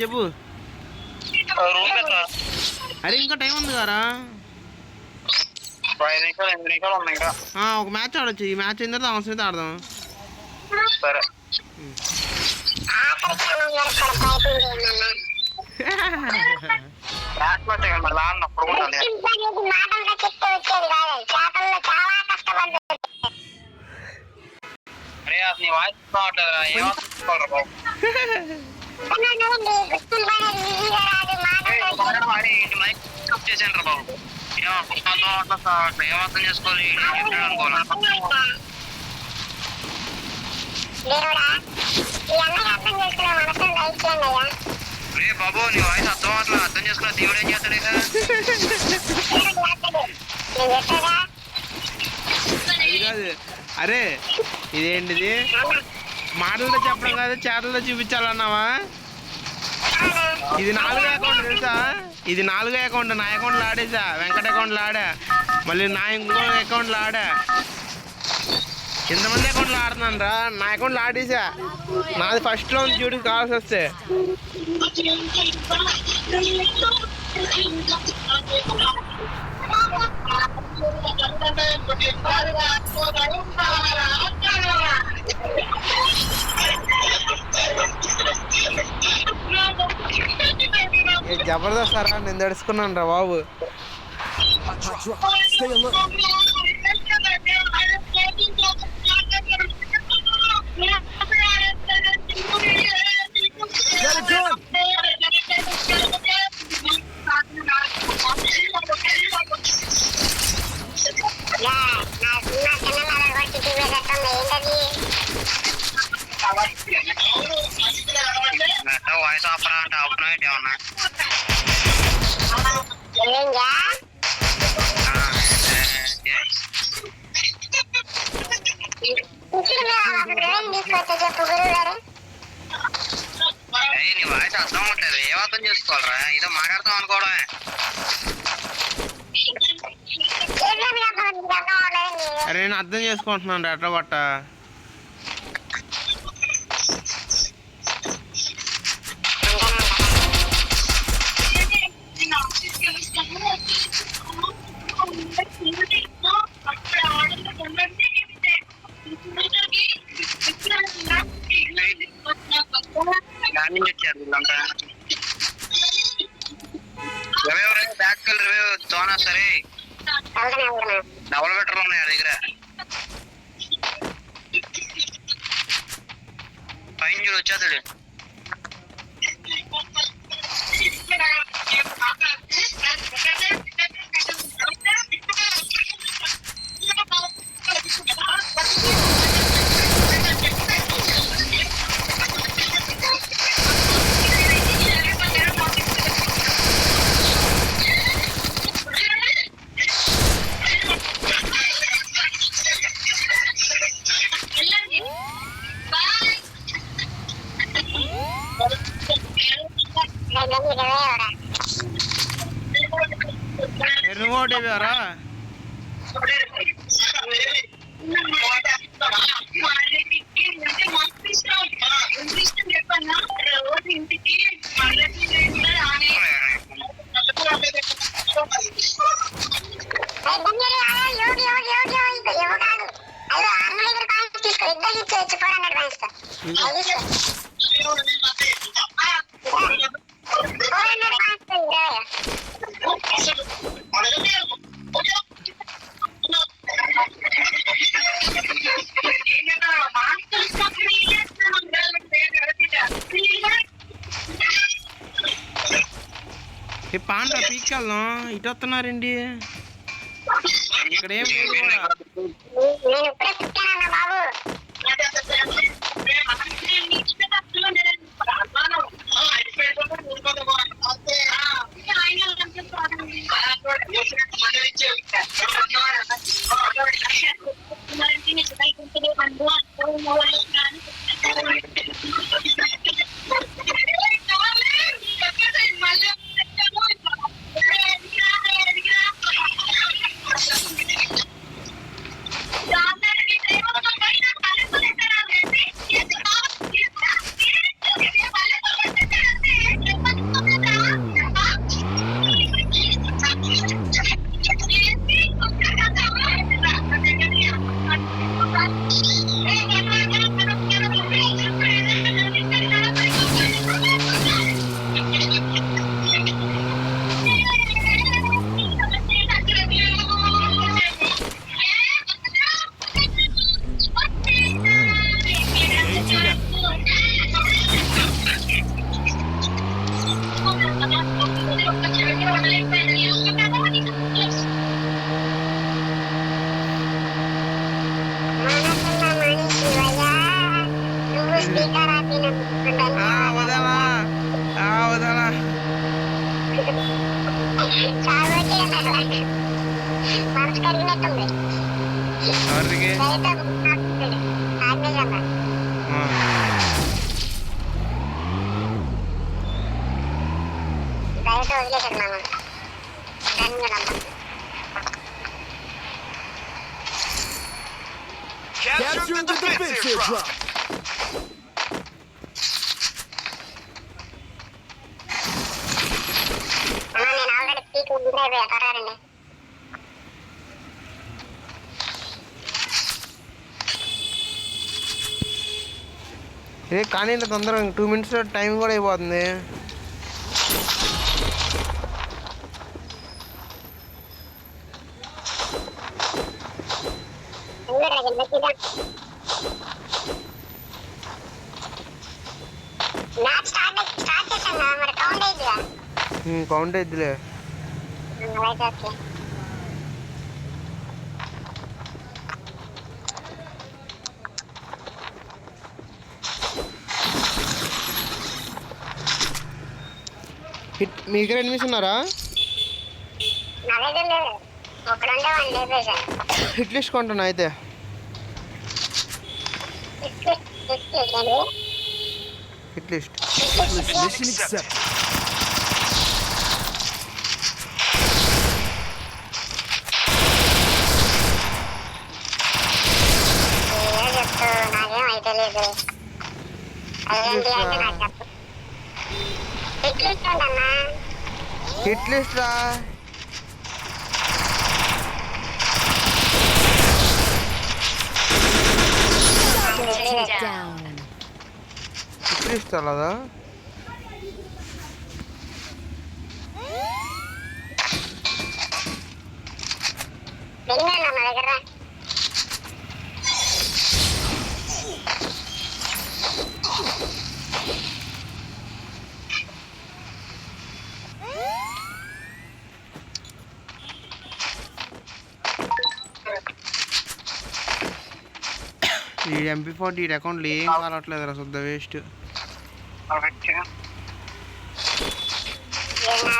చెప్పు. అరే ఇంకా టైం ఉంది కదా, ఒక మ్యాచ్ ఆడొచ్చు. ఈ మ్యాచ్ అయిన తర్వాత అవసరం అయితే ఆడదాం. సరే నీ వాయిస్ రావట్లేదురా, చేసాను రా బాబు. ఏమర్థం చేసుకోవాలి అనుకోవాలి. రే బాబు నీ వాయిస్ అర్థం అట్లా అర్థం చేసుకున్నా దేవుడు ఏం చేస్తాడు ఇక. అరే ఇదేంటిది, మాటలతో చెప్పడం కాదు చేతలతో చూపించాలన్నావా? ఇది 4 అకౌంట్ తెలుసా, ఇది 4 అకౌంట్. నా అకౌంట్లో ఆడేసా, వెంకట అకౌంట్లో ఆడా, మళ్ళీ నా ఇంకో అకౌంట్లో ఆడా. ఎంతమంది అకౌంట్లో ఆడుతున్నాను రా, నా అకౌంట్లో ఆడేసా. నాది ఫస్ట్లో ఉంది చూడు, కావాల్సి వస్తే. జబర్దస్త్ సారా, నేను తడుచుకున్నాను రా బాబు. వాయిస్ ఆఫర్ అంటే ఆఫర్ ఏమన్నా నీ వాయిస్ అర్థం అవ్వట్లేదు. ఏం అర్థం చేసుకోవాలరా, ఏదో మాట్లాడతాం అనుకోవడమే. అరే నేను అర్థం చేసుకుంటున్నాను రా, ఎట్లా పట్ట. బ్యాక్ రివ్యూ తోనా సరే, డబుల్ బెటర్ ఉన్నాయి దగ్గర. పైన చూడు వచ్చేస్తాడు. ఎర్రగోడేవారా పాండ్రా పీకెళ్దాం. ఇటు వస్తున్నారండి, ఇక్కడ ఏం లేదు కూడా. మనసు కడిగినట్టుంది. ఎవరికి ఆగ్నేయమ్మ బయట వదిలేసాడు మామ. Capture the defensive drop. నేను ఆల్రెడీ పీక్ అయిపోయా. త్వరగారండి. ఏ కానీ ఇంత తొందరగా 2 minutes టైం కూడా అయిపోతుంది. మ్యాచ్ స్టార్ట్ చేశాను మరి. కౌంట్ అయిద్దిగా. కౌంట్ అయిద్దిలే. అయితే ఓకే. హిట్ మీ దగ్గర ఎనిమిస్ ఉన్నారా? నా దగ్గర లేదు. ఒకడుండే వాడిని లేపేశా. హిట్ లిస్ట్ కొంటున్నా అయితే. Hit list Mission accepted. చెప్తూ నాకేం అయితే లేదు. అదేంటి అంటే నాకు చెప్పు. అన్నా హిట్ లిస్ట్ రా. హిట్ లిస్ట్ అలాదా? వెళ్ళాను నా దగ్గర. ఈ MP40 ఈ అకౌంట్లో ఏం కావట్లేదు రా. శుద్ధ వేస్ట్.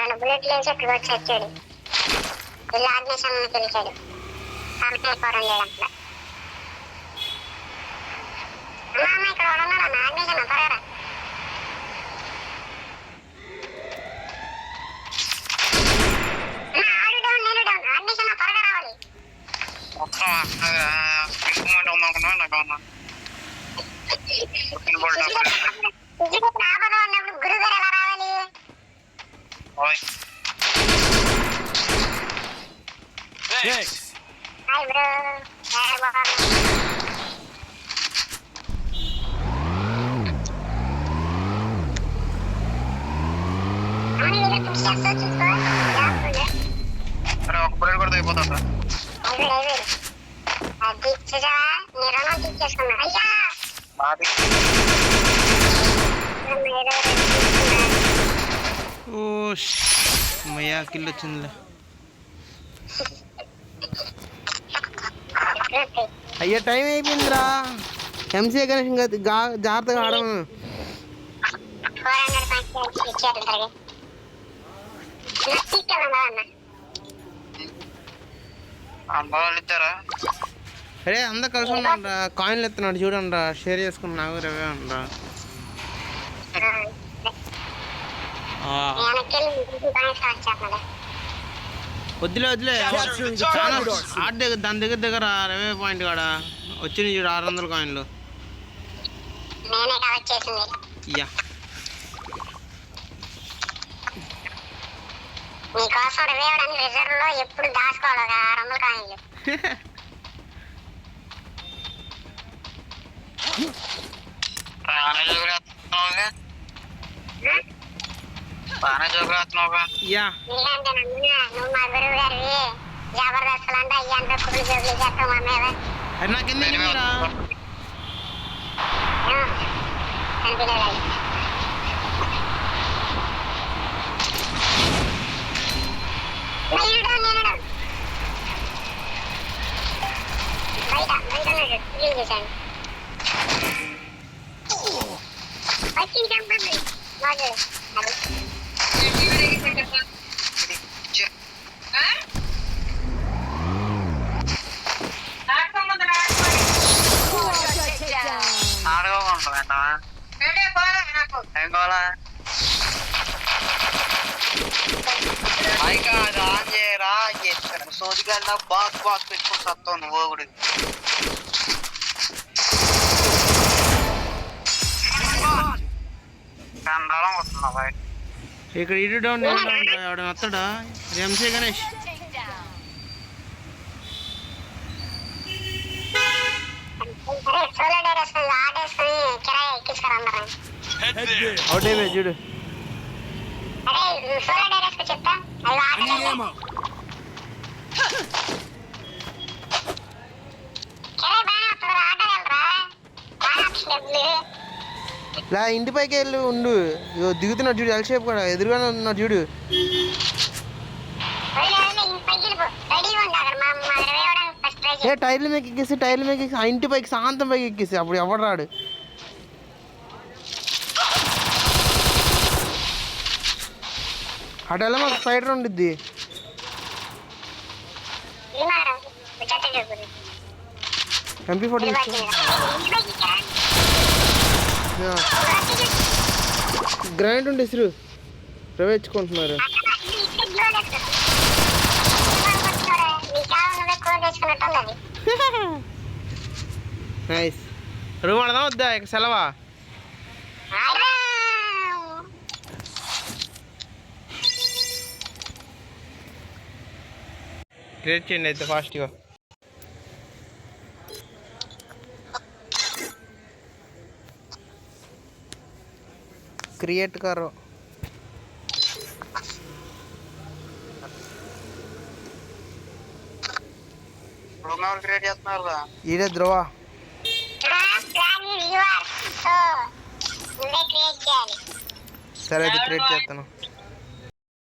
రెండు బుల్లెట్లు వేసి ఎక్కడ వచ్చి వచ్చాడు. ఇలా ఆగ్నేశం పిలిచాడు. కాంపిటేట్ లేడు అట్లా. అమ్మా ఇక్కడ ఉన్నాడు అన్న. ఆగ్నేశం త్వరగా. ఆడు డౌన్, నేను డౌన్. ఆగ్నేశం త్వరగా రావాలి. ఆపద ఉన్నప్పుడు గురువు గారు ఎలా రావాలి? Thanks. Hi bro. చూసుకో. ఒక బుల్లెట్ కూడా అయిపోతుందా? అది చూసావా? నీ రుణం తీర్చేసుకున్నా. అయ్యా ఓ మయ్యా కిల్ వచ్చిందిలే. అయ్యా టైం అయిపోయిందిరా. ఎంసీఏ గణేష్ ఇంకా జాగ్రత్తగా ఆడము. 400 పాయింట్స్ ఇచ్చారు. వాళ్ళు ఇచ్చారా? అరే అందరు కలిసి ఉన్నారా? కాయిన్లు ఎత్తున్నాడు చూడండి రా. షేర్ చేసుకుని నాకు రవే అనరా. వద్దులే వద్దులే. ఆడ దగ్గర దాని దగ్గర రవే పాయింట్ కాడ వచ్చింది చూడు 600 కాయిన్లు. నేనే కలెక్ట్ చేసింది. యా నీకోసం రివేవడానికి రిజర్వ్ లో ఎప్పుడు దాచుకోవాలి ఒక 600 కాయిన్లు. బాగానే జోగులేస్తున్నావుగా. యా నీకంటే నువ్వు మా గురువు గారివి. జబర్దస్తులు అంటే అయ్యంతా కుళ్ళు జోగులు చేస్తావు మా మీద. అది నాకెందుకు తెలియదురా. కనిపించలేదు. బయట చేశాను. వచ్చి చంపండి బాగా. ఏం కావాలా మైకా అది ఆన్ చేయరా చేస్తాను సోదిగా బాక్స్ పెట్టుకుని సత్తావు నువ్వు ఒకటి కండాలం వస్తున్నా బయట ఇక్కడ ఇటు డౌన్ ఆవిడ వస్తాడా ఎంసీ గణేష్ సోలో డేర్ వేసుకుని ఆడేసుకుని కిరాయి ఎక్కించుకురా Head there. అవుట్ అయిపోయి చూడు అరే సోలో డేర్ వేసుకు చెప్తా అది I ఆడే need ammo. కిరాయి బాగా వస్తుంది ఆడగలరా బాగా డబ్బులు ఇలా ఇంటి పైకి వెళ్ళి ఉండు ఇగో దిగుతున్నాడు చూడు ఎల్ షేప్ కూడా ఎదురుగానే ఉన్నాడు చూడు ఏ టైర్ల మీద ఎక్కేసి ఆ ఇంటి పైకి శాంతం పైకి ఎక్కేసి అప్పుడు ఎవడు రాడు అటెల్లా మాకు స్పైడర్ ఉండిద్ది MP40 గ్రాండ్ ఉండే సిరు ప్రవేశించుకుంటున్నారు నైస్ రూమ్ ఆడదాం వద్దా ఇక సెలవా క్రియేట్ చేయండి అయితే ఫాస్ట్గా క్రియేట్ కరో క్రియేట్ చేస్తున్నారు ఈడే ధ్రువ సరే అయితే క్రియేట్ చేస్తాను